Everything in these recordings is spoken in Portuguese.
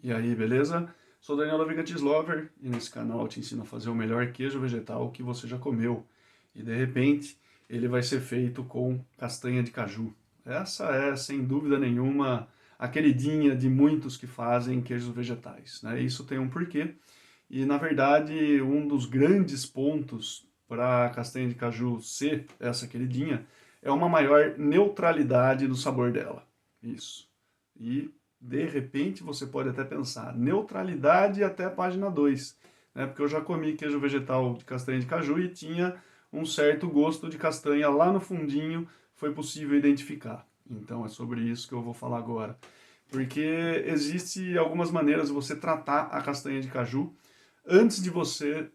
E aí, beleza? Sou Daniel Veggie Lover e nesse canal eu te ensino a fazer o melhor queijo vegetal que você já comeu. E de repente, ele vai ser feito com castanha de caju. Essa é, sem dúvida nenhuma, a queridinha de muitos que fazem queijos vegetais, né? Isso tem um porquê. E, na verdade, um dos grandes pontos para a castanha de caju ser essa queridinha é uma maior neutralidade do sabor dela. Isso. E, de repente, você pode até pensar, neutralidade até a página 2, né? Porque eu já comi queijo vegetal de castanha de caju e tinha um certo gosto de castanha lá no fundinho, foi possível identificar. Então é sobre isso que eu vou falar agora. Porque existe algumas maneiras de você tratar a castanha de caju antes de você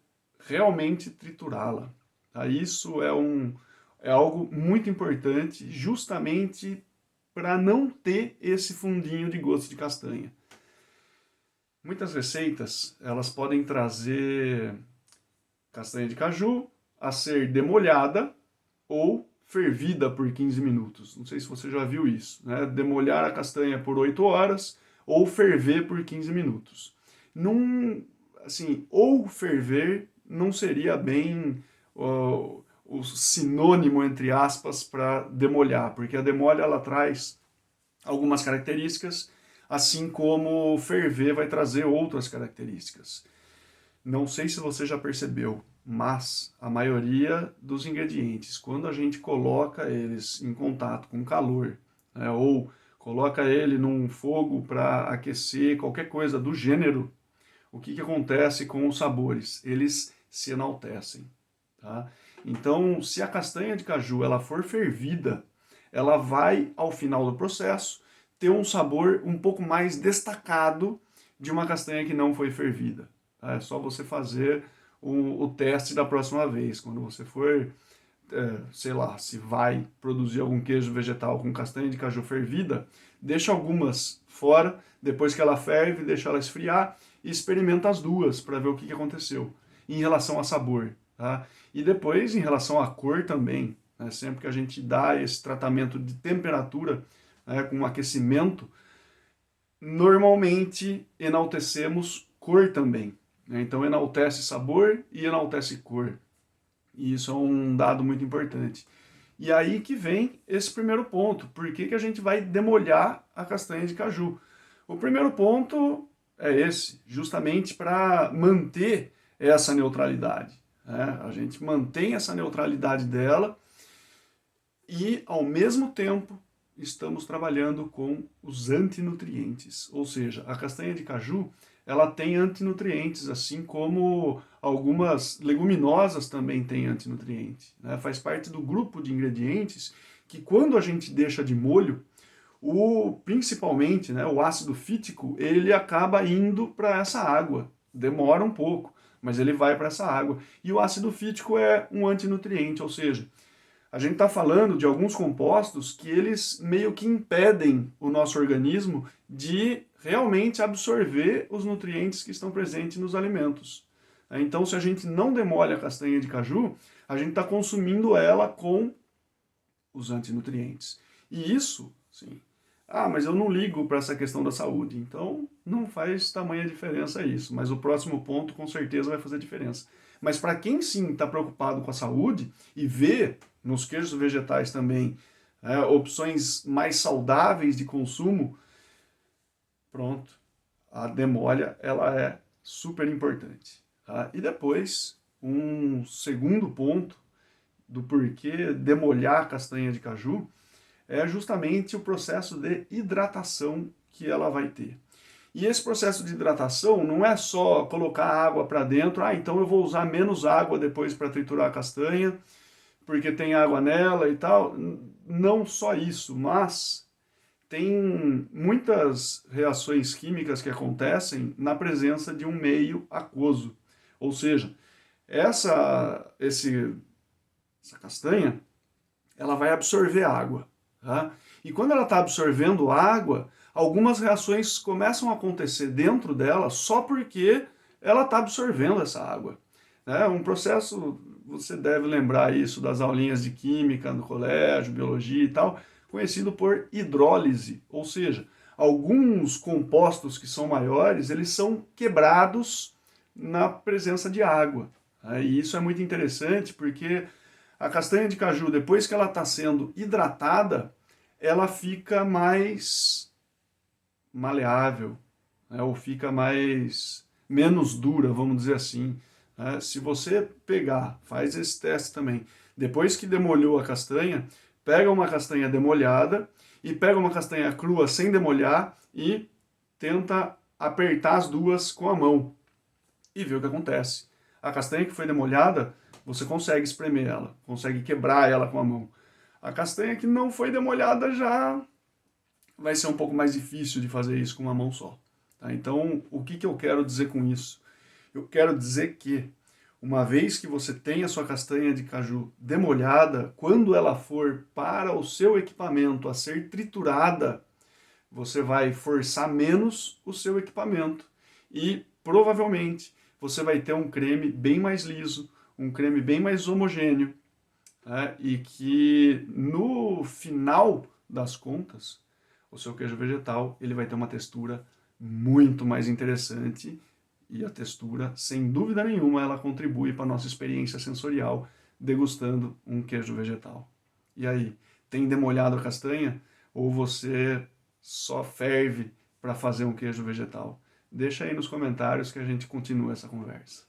realmente triturá-la. Tá? Isso é algo muito importante, justamente para não ter esse fundinho de gosto de castanha. Muitas receitas, elas podem trazer castanha de caju a ser demolhada ou fervida por 15 minutos. Não sei se você já viu isso, né? Demolhar a castanha por 8 horas ou ferver por 15 minutos. Num, assim, ou ferver não seria bem o sinônimo, entre aspas, para demolhar, porque a demolha ela traz algumas características, assim como ferver vai trazer outras características. Não sei se você já percebeu, mas a maioria dos ingredientes, quando a gente coloca eles em contato com calor, né, ou coloca ele num fogo para aquecer, qualquer coisa do gênero, o que acontece com os sabores? Eles se enaltecem. Tá? Então, se a castanha de caju ela for fervida, ela vai, ao final do processo, ter um sabor um pouco mais destacado de uma castanha que não foi fervida. Tá? É só você fazer o teste da próxima vez. Quando você for, sei lá, se vai produzir algum queijo vegetal com castanha de caju fervida, deixa algumas fora, depois que ela ferve, deixa ela esfriar e experimenta as duas para ver o que aconteceu em relação a sabor. Tá? E depois, em relação à cor também, né? Sempre que a gente dá esse tratamento de temperatura, né, com aquecimento, normalmente enaltecemos cor também. Né? Então enaltece sabor e enaltece cor. E isso é um dado muito importante. E aí que vem esse primeiro ponto. Por que a gente vai demolhar a castanha de caju? O primeiro ponto é esse, justamente para manter essa neutralidade. Né? A gente mantém essa neutralidade dela e, ao mesmo tempo, estamos trabalhando com os antinutrientes. Ou seja, a castanha de caju ela tem antinutrientes, assim como algumas leguminosas também têm antinutrientes. Né? Faz parte do grupo de ingredientes que, quando a gente deixa de molho, principalmente, né, o ácido fítico, ele acaba indo para essa água. Demora um pouco, mas ele vai para essa água. E o ácido fítico é um antinutriente, ou seja, a gente está falando de alguns compostos que eles meio que impedem o nosso organismo de realmente absorver os nutrientes que estão presentes nos alimentos. Então, se a gente não demole a castanha de caju, a gente está consumindo ela com os antinutrientes. E isso, sim. Ah, mas eu não ligo para essa questão da saúde. Então, não faz tamanha diferença isso. Mas o próximo ponto, com certeza, vai fazer diferença. Mas para quem sim está preocupado com a saúde e vê nos queijos vegetais também opções mais saudáveis de consumo, pronto. A demolha, ela é super importante. Tá? E depois, um segundo ponto do porquê demolhar a castanha de caju é justamente o processo de hidratação que ela vai ter. E esse processo de hidratação não é só colocar água para dentro, então eu vou usar menos água depois para triturar a castanha, porque tem água nela e tal. Não só isso, mas tem muitas reações químicas que acontecem na presença de um meio aquoso. Ou seja, essa castanha, ela vai absorver água. Tá? E quando ela está absorvendo água, algumas reações começam a acontecer dentro dela só porque ela está absorvendo essa água. É um processo, você deve lembrar isso das aulinhas de química no colégio, biologia e tal, conhecido por hidrólise, ou seja, alguns compostos que são maiores, eles são quebrados na presença de água. E isso é muito interessante porque a castanha de caju, depois que ela está sendo hidratada, ela fica mais maleável, né? Ou fica menos dura, vamos dizer assim. Né? Se você pegar, faz esse teste também, depois que demolhou a castanha, pega uma castanha demolhada e pega uma castanha crua sem demolhar e tenta apertar as duas com a mão e vê o que acontece. A castanha que foi demolhada, você consegue espremer ela, consegue quebrar ela com a mão. A castanha que não foi demolhada já vai ser um pouco mais difícil de fazer isso com uma mão só. Tá? Então, o que, que eu quero dizer com isso? Eu quero dizer que, uma vez que você tem a sua castanha de caju demolhada, quando ela for para o seu equipamento a ser triturada, você vai forçar menos o seu equipamento e provavelmente você vai ter um creme bem mais liso, um creme bem mais homogêneo, né? E que no final das contas, o seu queijo vegetal ele vai ter uma textura muito mais interessante e a textura, sem dúvida nenhuma, ela contribui para a nossa experiência sensorial degustando um queijo vegetal. E aí, tem demolhado a castanha ou você só ferve para fazer um queijo vegetal? Deixa aí nos comentários que a gente continua essa conversa.